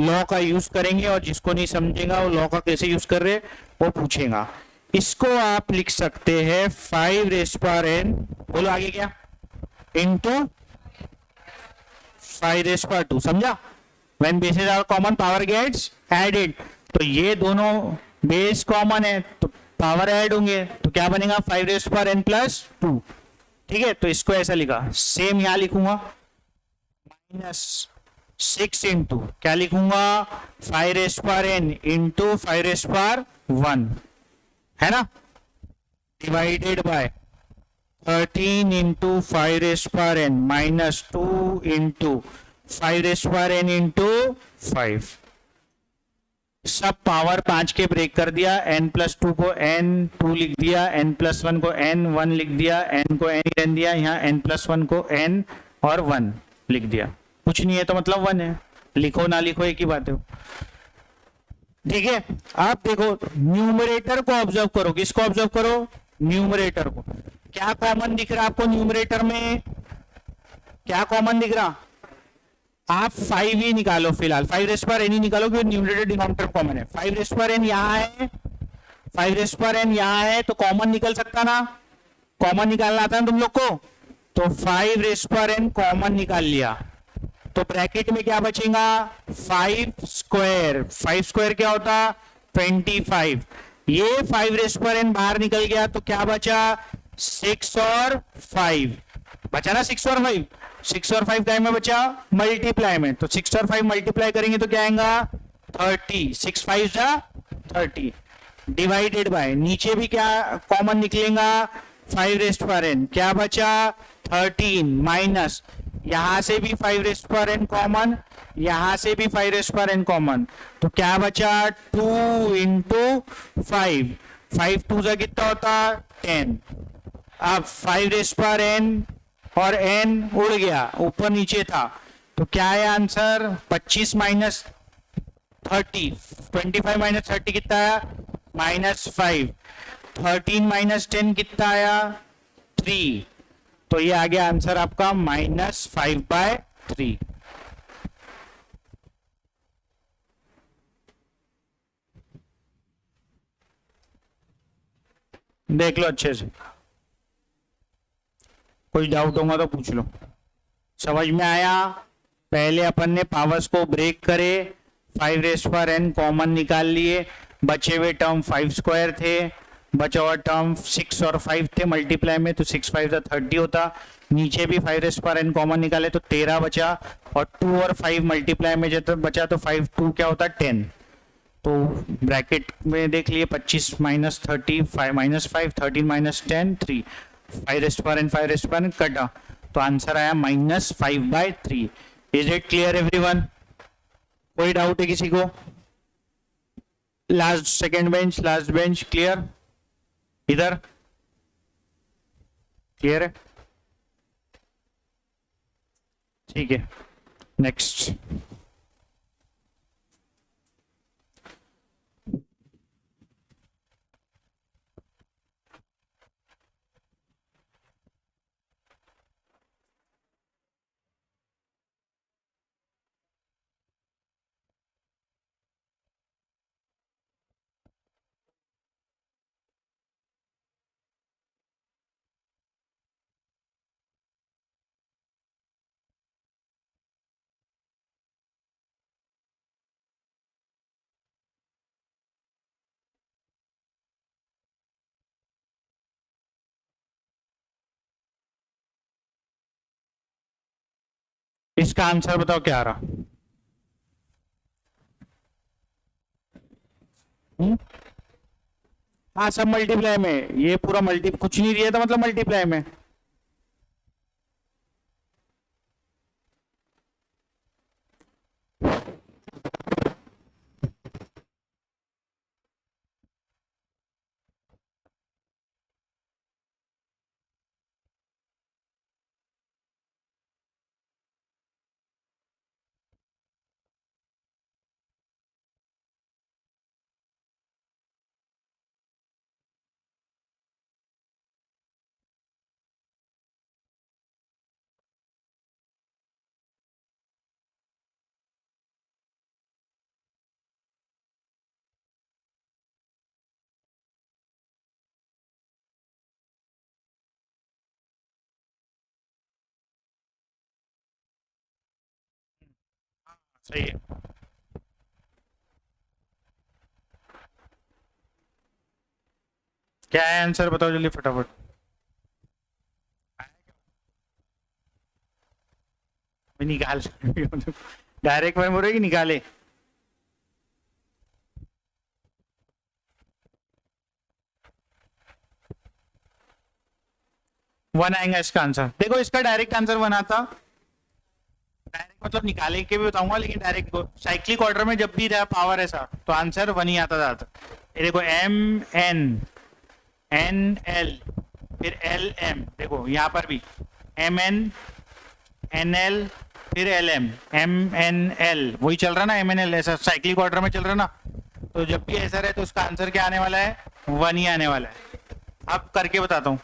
लॉ का यूज करेंगे, और जिसको नहीं समझेगा वो लॉ का कैसे यूज कर रहे वो पूछेगा, इसको आप लिख सकते हैं 5n, बोलो आगे क्या, इंटू 5⁻², समझा, when bases are common power gets added, तो ये दोनों बेस कॉमन है तो पावर ऐड होंगे, तो क्या बनेगा 5n+2, ठीक है, तो इसको ऐसा लिखा, सेम यहां लिखूंगा -6 × क्या लिखूंगा 5n × 5⁻1 है ना, divided by 13 × 5n minus 2 × 5n × 5, सब पावर 5 के ब्रेक कर दिया, n+2 को n2 लिख दिया, n+1 को n1 लिख दिया, n को n रहने दिया, यहाँ n+1 को n और 1 लिख दिया, कुछ नहीं है तो मतलब 1 है, लिखो ना लिखो एक ही बात है, ठीक है। अब देखो न्यूमरेटर को ऑब्जर्व करो, किसको ऑब्जर्व करो, न्यूमरेटर को। क्या कॉमन दिख रहा है आपको न्यूमरेटर में, क्या कॉमन दिख रहा, आप 5 ही निकालो फिलहाल, 5 रेस्ट पर एन ही निकालो क्योंकि न्यूमरेटर डिनोमिनेटर कॉमन है। 5 रेस्ट पर एन यहाँ है, 5 रेस्ट पर एन यहाँ है, तो कॉमन निकल सकता ना, कॉमन निकालना आता है तुम लोग को, तो 5 रेस्ट पर एन कॉमन निकाल लिया, तो ब्रैकेट में क्या बचेगा 5 स्क्वायर, 5 स्क्वायर क्या होता 25, ये 5 रेस्ट पर एन बाहर निकल गया, तो क्या बचा 6 और 5 बचा ना, 6 और 5, 6 और 5 क्या में बचा मल्टीप्लाई में, तो 6 और 5 मल्टीप्लाई करेंगे तो क्या आएगा 30, 6 5 जा 30, डिवाइडेड बाय नीचे भी क्या कॉमन निकलेगा 5 रेस्ट पर एन, क्या बचा 13 माइनस यहां से भी 5 रेस्ट पर एन कॉमन, यहां से भी 5 रेस्ट पर एन कॉमन, तो क्या बचा 2 इंटू 5, 5 2 जा कितना होता 10, अब 5 रेस्ट पर एन और एन उड़ गया ऊपर नीचे था, तो क्या है आंसर 25 माइनस 30, 25 माइनस 30 कितना आया -5, 13 माइनस 10 कितना आया 3, तो ये आ गया आंसर आपका -5/3। देख लो अच्छे से, कोई डाउट होगा तो पूछ लो। समझ में आया, पहले अपन ने पावर्स को ब्रेक करे, 5 रेस्ट पर एन कॉमन निकाल लिए, बचे हुए टर्म 5 स्क्वायर थे, बचा हुआ टर्म 6 और 5 थे मल्टीप्लाई में, तो 6 5 30 होता, नीचे भी 5 रेस्ट पर एन कॉमन निकाले तो 13 बचा, और 2 और 5 मल्टीप्लाई में जब बचा तो 5 2 क्या होता 10, तो ब्रैकेट में देख लिए 25 माइनस 30 5 माइनस 5 13 माइनस 10 3, 5 रेस्ट पर एन 5 रेस्ट पर एन कटा, तो आंसर आया -5/3। इज इट क्लियर एवरीवन, कोई डाउट है किसी को, last second bench last bench clear, इधर क्लियर है, ठीक है नेक्स्ट। इसका आंसर बताओ क्या आ रहा, हाँ सब मल्टीप्लाई में, ये पूरा मल्टी कुछ नहीं दिया था मतलब मल्टीप्लाई में, सही है। क्या है आंसर बताओ जल्दी फटाफट, निकाल डायरेक्ट में बोल रहे कि निकाले, 1 आएगा इसका आंसर। देखो इसका डायरेक्ट आंसर 1 आता, डायरेक्ट मतलब निकाले के भी बताऊंगा, लेकिन डायरेक्ट साइक्लिक ऑर्डर में जब भी रहा पावर ऐसा तो आंसर 1 ही आता जाता। ये देखो MN फिर LM, देखो यहाँ पर भी MN NL फिर LM MNL, वही चल रहा ना MNL, ऐसा साइक्लिक ऑर्डर में चल रहा ना, तो तो जब भी ऐसा रहे तो उसका आंसर क्या आने वाला है, 1 ही आने वाला है। अब करके बताता हूँ,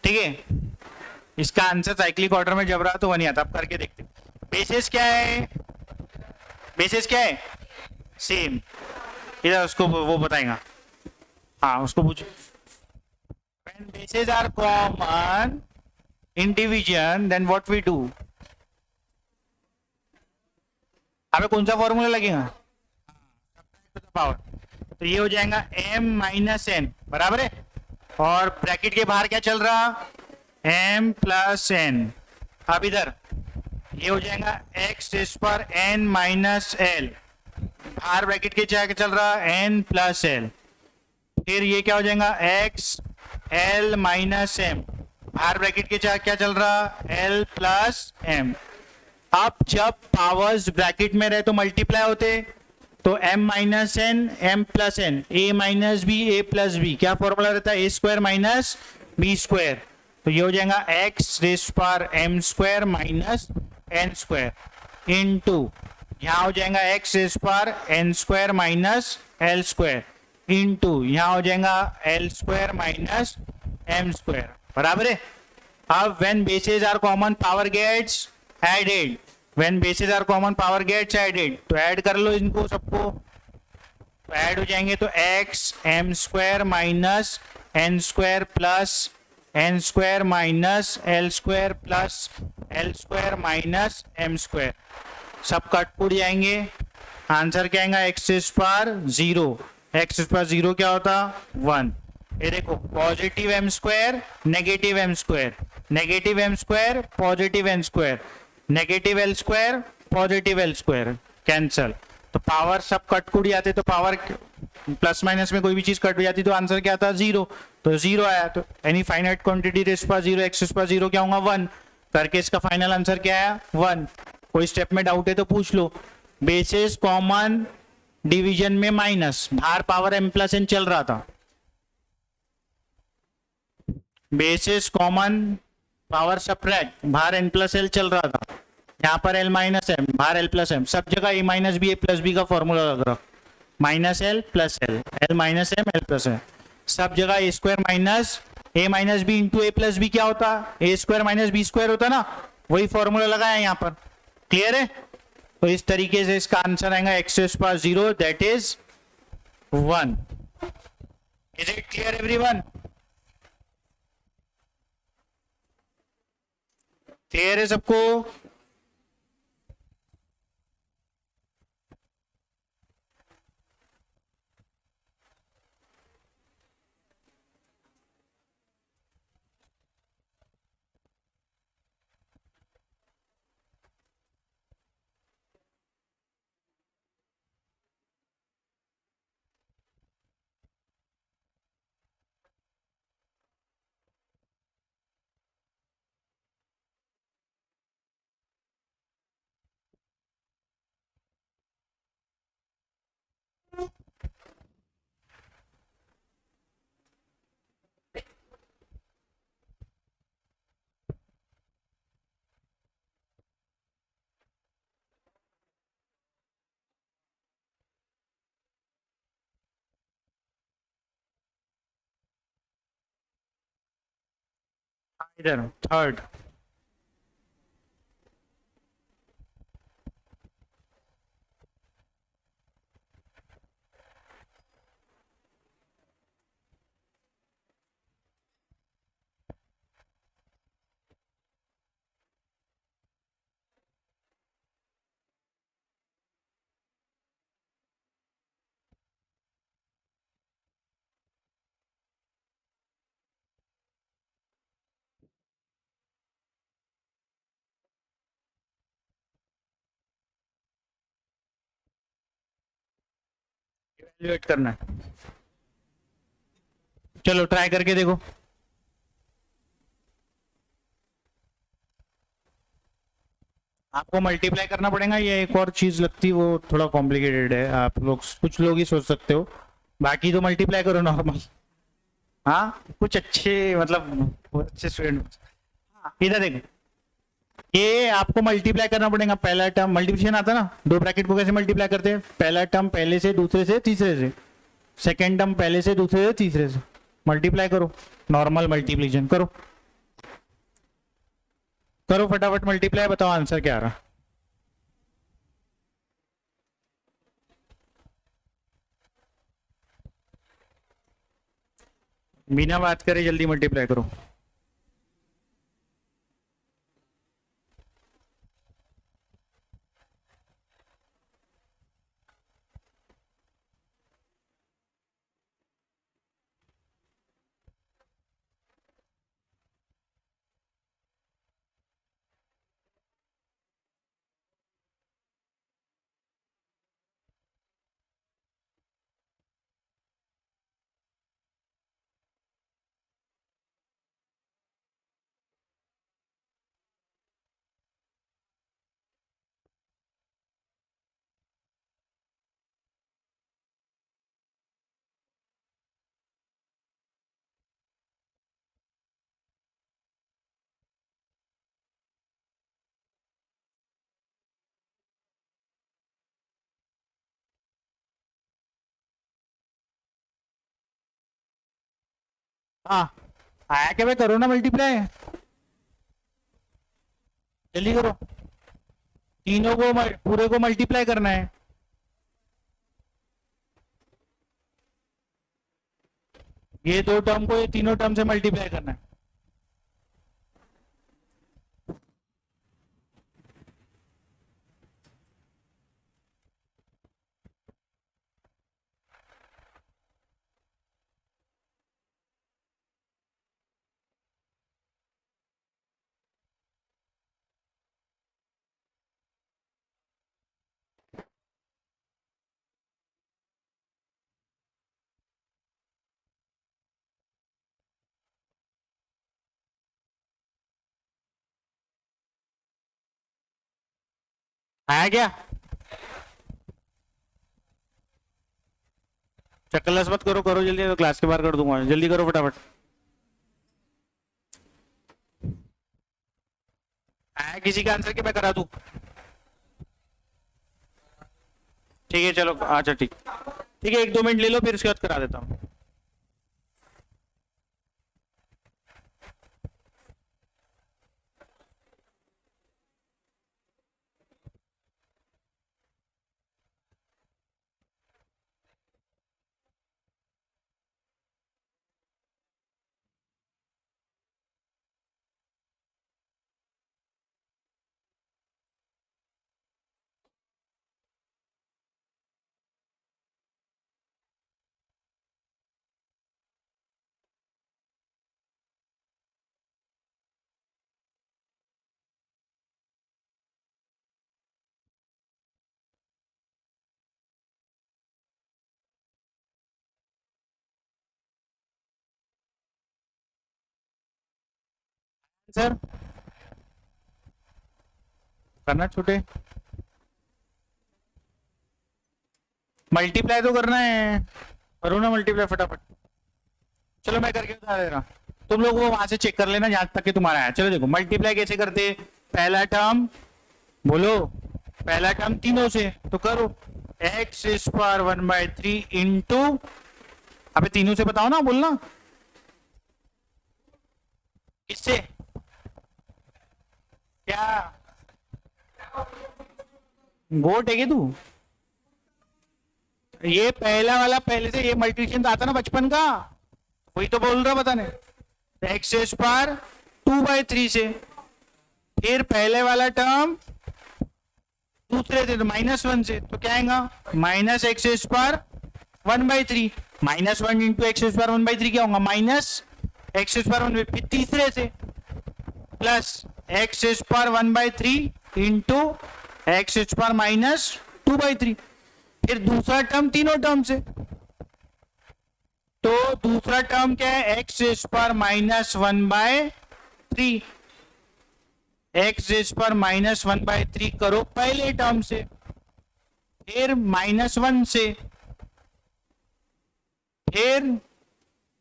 ठीक है। इसका आंसर साइक्लिक ऑर्डर में जब रहा तो 1 ही आता। अब करके देखते हैं। बेसिस क्या है, बेसिस क्या है, सेम। इधर उसको वो बताएगा, हाँ उसको पूछो। When bases are common in division, then what we do? हमें कौन सा फॉर्मूला लगेगा, पावर। तो ये हो जाएगा m माइनस एन, बराबर है। और ब्रैकेट के बाहर क्या चल रहा, m प्लस एन। अब इधर ये हो जाएगा x रेस पर n माइनस एल, बाहर ब्रैकेट के क्या चल रहा, n प्लस एल। फिर ये क्या हो जाएगा, x l माइनस एम, बाहर ब्रैकेट के क्या चल रहा, l प्लस एम। अब जब पावर्स ब्रैकेट में रहे तो मल्टीप्लाई होते, तो m minus n m plus n, a minus b a plus b, क्या फॉर्मूला रहता है, a square minus b square. तो ये हो जाएगा x रेस पर m square minus n square into, यहाँ हो जाएगा x रेस पर n square minus l square into, यहाँ हो जाएगा l square minus m square, बराबर है। अब when bases are common power gets added, when bases are common power gets added, तो ऐड कर लो इनको सबको, तो ऐड हो जाएंगे। तो x m square minus n square plus n square minus l square plus l square minus m square, सब cut put जाएंगे। आंसर क्या आएगा, x रेस पर 0, x रेस पर 0 क्या होता, 1। ये देखो positive m square negative m square, negative m square positive n square, negative l square positive l square, cancel. तो पावर सब कट कुट जाते, तो पावर प्लस माइनस में कोई भी चीज कट हो जाती तो आंसर क्या आता, 0। तो 0 आया। तो एनी फाइनाइट क्वांटिटी रेस पर 0, x रेस पर 0 क्या होगा, 1। करके इसका फाइनल आंसर क्या है, 1। कोई स्टेप में डाउट है तो पूछ लो। बेसिस कॉमन डिवीजन में माइनस, बाहर पावर m प्लस n चल रहा था, बेसिस कॉमन पावर सेपरेट, बाहर n प्लस एल चल रहा था, यहाँ पर l माइनस एम, बाहर l प्लस एम, सब जगह a minus b a plus b का फॉर्मूला लग रहा, minus l plus l, l minus m l plus m, सब जगह a square minus a minus b into A plus b क्या होता, ए स्क्वायर माइनस बी स्क्वायर होता ना, वही फॉर्मूला लगाया यहाँ पर। क्लियर है। तो इस तरीके से इसका आंसर आएगा x रेस पर 0 that is 1। Is it clear everyone, clear है सबको। इधर थर्ड, इवैल्यूएट करना है। चलो ट्राई करके देखो। आपको मल्टीप्लाई करना पड़ेगा, ये एक और चीज लगती है वो थोड़ा कॉम्प्लिकेटेड है, आप लोग कुछ लोग ही सोच सकते हो, बाकी तो मल्टीप्लाई करो नॉर्मल। हाँ कुछ अच्छे मतलब अच्छे स्टूडेंट। इधर देखो, ये आपको मल्टीप्लाई करना पड़ेगा, पहला टर्म मल्टीप्लिकेशन आता है ना, दो ब्रैकेट को कैसे मल्टीप्लाई करते हैं, पहला टर्म पहले से, दूसरे से, तीसरे से, सेकेंड टर्म पहले से, दूसरे से, तीसरे से मल्टीप्लाई करो, नॉर्मल मल्टीप्लिकेशन करो, करो फटाफट मल्टीप्लाई, बताओ आंसर क्या आ रहा। बिना बात करे जल्दी मल्टीप्लाई करो। हाँ आया क्या भाई, करो ना मल्टीप्लाई, जल्दी करो, तीनों को पूरे को मल्टीप्लाई करना है। ये दो टर्म को ये तीनों टर्म से मल्टीप्लाई करना है। आया क्या, चक्करलस मत करो, करो जल्दी, तो क्लास के बाहर कर दूंगा, जल्दी करो फटाफट। आया किसी का आंसर कि मैं करा दूं? ठीक है चलो, अच्छा ठीक, ठीक है 1-2 मिनट ले लो, फिर उसके बाद करा देता हूँ। सर करना छोटे, मल्टीप्लाई तो करना है, करो ना मल्टीप्लाई फटाफट। चलो मैं करके बता दे रहा, तुम लोग वो वहां से चेक कर लेना जहां तक कि तुम्हारा है। चलो देखो मल्टीप्लाई कैसे करते, पहला टर्म बोलो, पहला टर्म तीनों से, तो करो एक्स स्क्वायर 1/3 इंटू, अबे तीनों से बताओ ना, बोलना किससे, क्या गोट है क्या तू? ये पहला वाला पहले से ये मल्टीप्लिकेशन आता ना बचपन का, वही तो बोल रहा बताने, एक्स स्क्वायर 2/3 से, फिर पहले वाला टर्म दूसरे से, तो -1 से, तो क्या आएगा minus x square 1/3, -1 into x square 1/3 क्या होगा, माइनस एक्स स्क्वायर 1, फिर तीसरे से plus x square 1/3 into x square -2/3, फिर दूसरा टर्म तीनों टर्म से, तो दूसरा टर्म क्या है, एक्स स्क्वायर -1/3, एक्स स्क्वायर -1/3 करो पहले टर्म से, फिर -1 से, फिर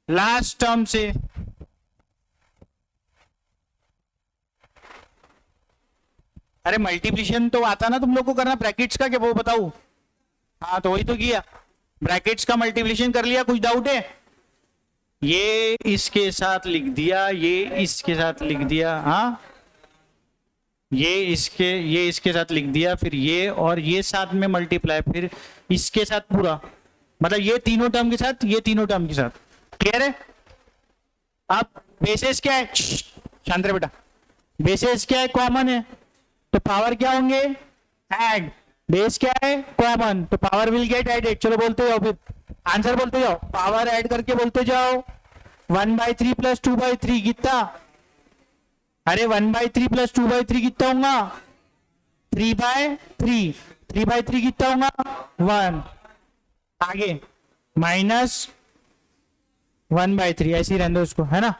लास्ट टर्म से, अरे मल्टीप्लिकेशन तो आता ना तुम लोग को करना ब्रैकेट्स का, क्या वो बताऊं? हाँ तो वही तो किया, ब्रैकेट्स का मल्टीप्लिकेशन कर लिया, कुछ डाउट है? ये इसके साथ लिख दिया, ये इसके साथ लिख दिया, हाँ ये इसके साथ लिख दिया, फिर ये और ये साथ में मल्टीप्लाई, फिर इसके साथ पूरा, मतलब ये तीनों टर्म के साथ, ये तीनों टर्म के साथ। क्लियर है? अब बेसिस क्या है? शांत रहे बेटा। बेसिस क्या है? कॉमन है, तो पावर क्या होंगे? ऐड। बेस क्या है? कॉमन, तो पावर विल गेट एडेड। चलो बोलते जाओ, फिर आंसर बोलते जाओ, पावर ऐड करके बोलते जाओ। 1/3 प्लस 2/3 कितना? अरे 1/3 प्लस 2/3 कितना होगा? 3/3। 3/3 कितना होगा? 1। आगे माइनस 1/3, ऐसे ही रहने दो उसको, है ना,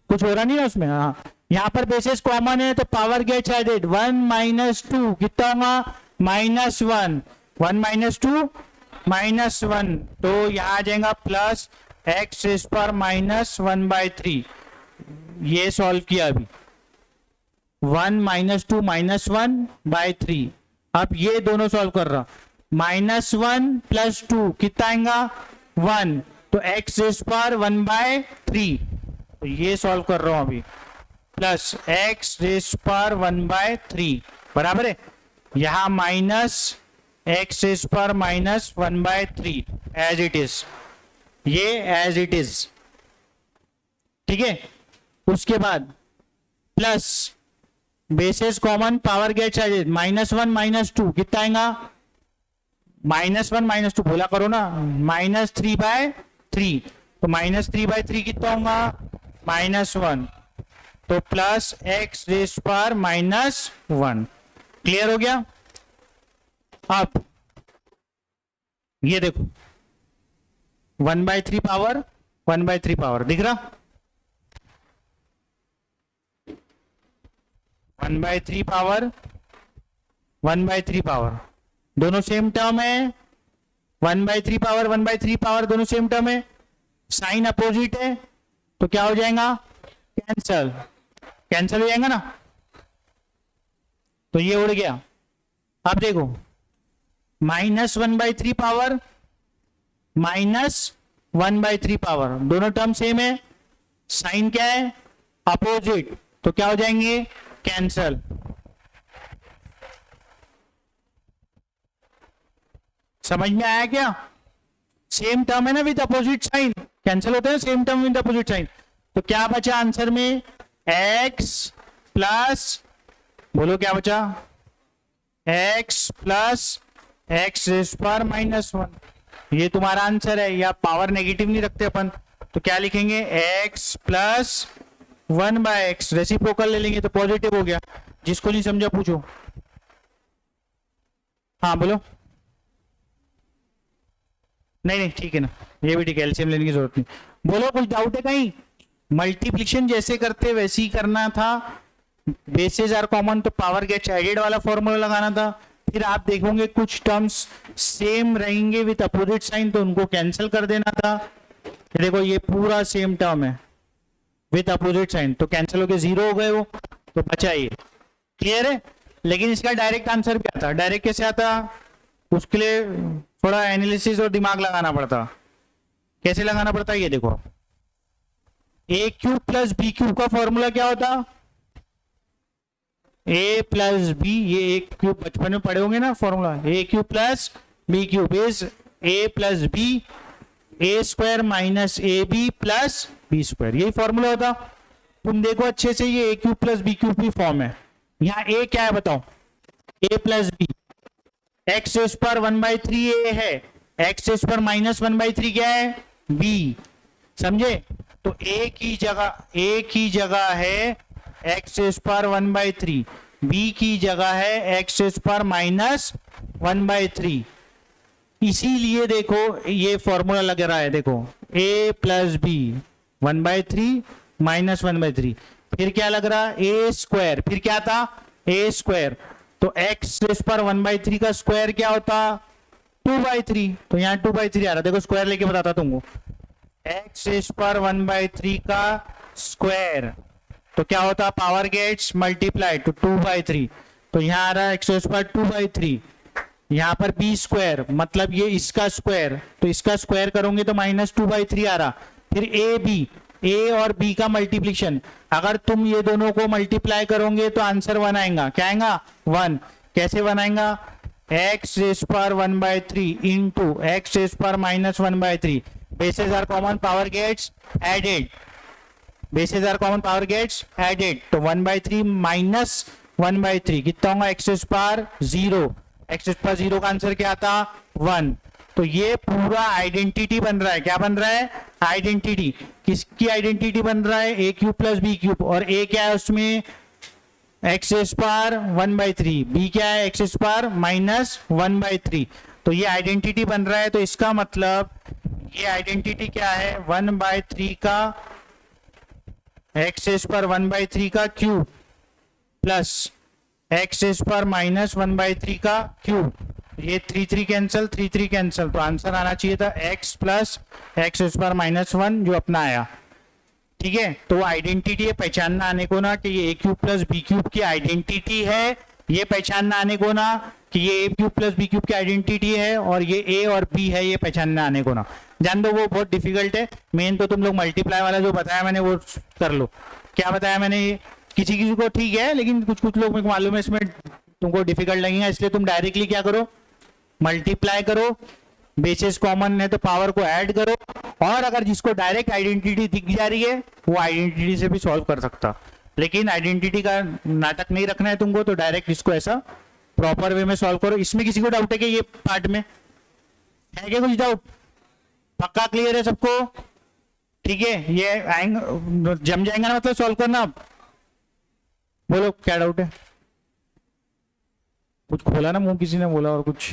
कुछ हो रहा नहीं ना उसमें। हाँ, यहाँ पर बेसिस कॉमन है तो पावर गेट्स एडेड। 1 - 2 कितना होगा? -1। 1 - 2 -1, तो यहाँ आ जाएगा प्लस x रेज़ पर -1/3। ये सॉल्व किया अभी। 1 - 2 -1/3। अब ये दोनों सॉल्व कर रहा। -1 + 2 कितना आएगा? 1, तो x रेज़ पर 1/3। तो ये सॉल्व कर रहा हूं अभी, प्लस x रेज़ पर 1/3 बराबर है, यहां माइनस x रेज़ पर -1/3 एज इट इज, ये एज इट इज, ठीक है। उसके बाद plus bases common, power gets added, -1 - 2 कितना आएगा? -1 - 2 बोला करो ना, -3/3, तो -3/3 कितना होगा? -1, तो प्लस x रेज़ पर -1। क्लियर हो गया? अब ये देखो 1/3 पावर 1/3 पावर दिख रहा, 1/3 पावर 1/3 पावर दोनों सेम टर्म है। 1/3 पावर 1/3 पावर दोनों सेम टर्म है, साइन अपोजिट है, तो क्या हो जाएगा? कैंसल। कैंसल हो जाएगा ना, तो ये उड़ गया। अब देखो -1/3 पावर -1/3 पावर दोनों टर्म सेम है, साइन क्या है? अपोजिट, तो क्या हो जाएंगे? कैंसल। समझ में आया क्या? सेम टर्म है ना विद अपोजिट साइन, कैंसिल होते हैं same term with opposite sign. तो क्या बचा आंसर में? x प्लस, बोलो क्या बचा? x प्लस x रेज़ पर -1, ये तुम्हारा आंसर है। या पावर नेगेटिव नहीं रखते अपन, तो क्या लिखेंगे? x प्लस 1/x, रेसिप्रोकल ले लेंगे तो पॉजिटिव हो गया। जिसको नहीं समझा पूछो। हाँ बोलो। नहीं ठीक है ना, ये भी ठीक है, एलसीएम लेने की जरूरत नहीं। बोलो कुछ डाउट है कहीं? मल्टीप्लिकेशन जैसे करते वैसे ही करना था, बेसिस आर कॉमन तो पावर गेट्स एडेड वाला फॉर्मूला लगाना था। फिर आप देखोगे कुछ टर्म्स सेम रहेंगे विद अपोजिट साइन, तो उनको कैंसिल कर देना था। देखो ये पूरा सेम टर्म है विद अपोजिट साइन, तो कैंसिल हो गए, 0 हो गए वो, तो बचा ये। क्लियर है? लेकिन इसका डायरेक्ट आंसर भी आता। डायरेक्ट कैसे आता? उसके लिए थोड़ा एनालिसिस और दिमाग लगाना पड़ता। कैसे लगाना पड़ता है ये देखो, a³ + b³ का फॉर्मूला क्या होता? a + b, ये a³ बचपन में पढ़े होंगे ना formula, a³ + b³ is a + b, a² - ab + b², यही फॉर्मूला होता। तुम देखो अच्छे से, ये a³ + b³ की फॉर्म है। यहाँ a क्या है बताओ? a + b, x रेज़ पर 1/3 a है, x रेज़ पर -1/3 क्या है? b। समझे? तो a की जगह है x रेज़ पर 1/3, b की जगह है x रेज़ पर -1/3। इसीलिए देखो ये फॉर्मूला लग रहा है, देखो a + b 1/3 -1/3, फिर क्या लग रहा? a², फिर क्या था? a², तो x रेज़ पर 1/3 का स्क्वायर क्या होता? 2/3, तो यहाँ 2/3 आ रहा। देखो स्क्वायर लेके बताता तुमको, x रेज़ पर 1/3 का स्क्वायर, तो क्या होता? पावर गेट्स मल्टीप्लाई, तो 2/3, तो यहाँ आ रहा है x रेज़ पर 2/3, यहाँ पर बी स्क्वायर मतलब ये इसका स्क्वायर, तो इसका स्क्वायर करोगे तो -2/3 आ रहा। फिर ए बी, ए और बी का मल्टीप्लिकेशन, अगर तुम ये दोनों को मल्टीप्लाई करोगे तो आंसर 1 आएगा। क्या आएगा? 1। कैसे 1 आएगा? x रेज पर 1/3 इंटू x रेज पर -1/3, bases are common, power gets added, bases are common, power gets added, तो 1/3 माइनस 1/3 कितना होगा? x रेज पर 0, x रेज पर 0 का आंसर क्या था? 1। तो ये पूरा आइडेंटिटी बन रहा है। क्या बन रहा है? आइडेंटिटी। किसकी आइडेंटिटी बन रहा है? a cube plus b cube, और a क्या है उसमें? एक्स एस पार 1/3, बी क्या है? एक्स एस पार -1/3। तो ये आइडेंटिटी बन रहा है। तो इसका मतलब ये आइडेंटिटी क्या है? 1/3 का एक्स एस पर 1/3 का क्यूब प्लस एक्स एस पर -1/3 का क्यूब, ये 3 कैंसल, 3 कैंसल, तो आंसर आना चाहिए था x प्लस एक्स एस पर -1 जो अपना आया। ठीक है, तो आइडेंटिटी है, पहचानना आने को ना कि ये ए क्यूब प्लस बी क्यूब की आइडेंटिटी है, ये पहचानना आने को ना कि ये ए क्यूब प्लस बी क्यूब की आइडेंटिटी है और ये ए और बी है, ये पहचानना आने को ना। जान दो वो बहुत डिफिकल्ट है। मेन तो तुम लोग मल्टीप्लाई वाला जो बताया मैंने वो कर लो। क्या बताया मैंने? किसी किसी को ठीक है, लेकिन कुछ कुछ लोग मेरे को मालूम है इसमें तुमको डिफिकल्ट लगेगा, इसलिए तुम डायरेक्टली क्या करो? मल्टीप्लाई करो, बेसिस कॉमन है तो पावर को ऐड करो, और अगर जिसको डायरेक्ट आइडेंटिटी दिख जा रही है वो आइडेंटिटी से भी सॉल्व कर सकता। लेकिन आइडेंटिटी का नाटक नहीं रखना है तुमको, तो डायरेक्ट इसको ऐसा प्रॉपर वे में सॉल्व करो। इसमें किसी को डाउट है कि ये पार्ट में है क्या कुछ डाउट? पक्का क्लियर है सबको? ठीक है, ये आएंगे जम जाएंगे ना, मतलब सॉल्व करना। अब बोलो क्या डाउट है? कुछ खोला ना मुंह किसी ने, बोला और कुछ?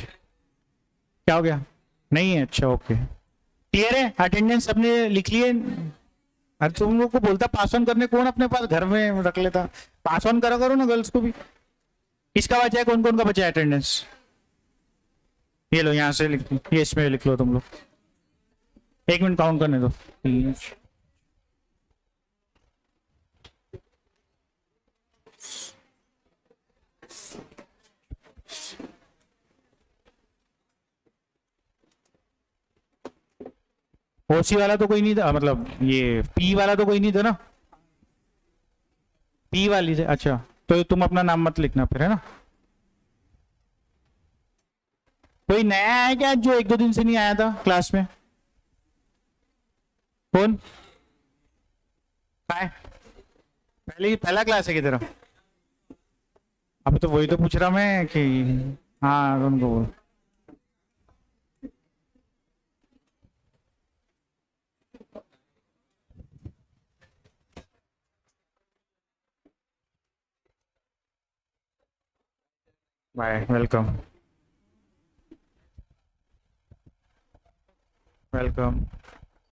क्या हो गया? नहीं है? अच्छा ओके, क्लियर है। अटेंडेंस सबने लिख लिए? अरे तुम लोग को बोलता पास ऑन करने, कौन अपने पास घर में रख लेता? पास ऑन करो करो ना गर्ल्स को भी। किसका बचा है? कौन कौन का बचा है अटेंडेंस? ये लो यहाँ से लिख लो, ये इसमें लिख लो तुम लोग। 1 मिनट काउंट करने दो। ओसी वाला तो कोई नहीं था, मतलब ये पी वाला तो कोई नहीं था ना? पी वाली से? अच्छा, तो तुम अपना नाम मत लिखना फिर, है ना? कोई नया है क्या जो 1-2 दिन से नहीं आया था क्लास में? कौन? काय? पहला क्लास है की तरह? अब तो वही तो पूछ रहा मैं कि हाँ उनको बोल। Bye, welcome welcome.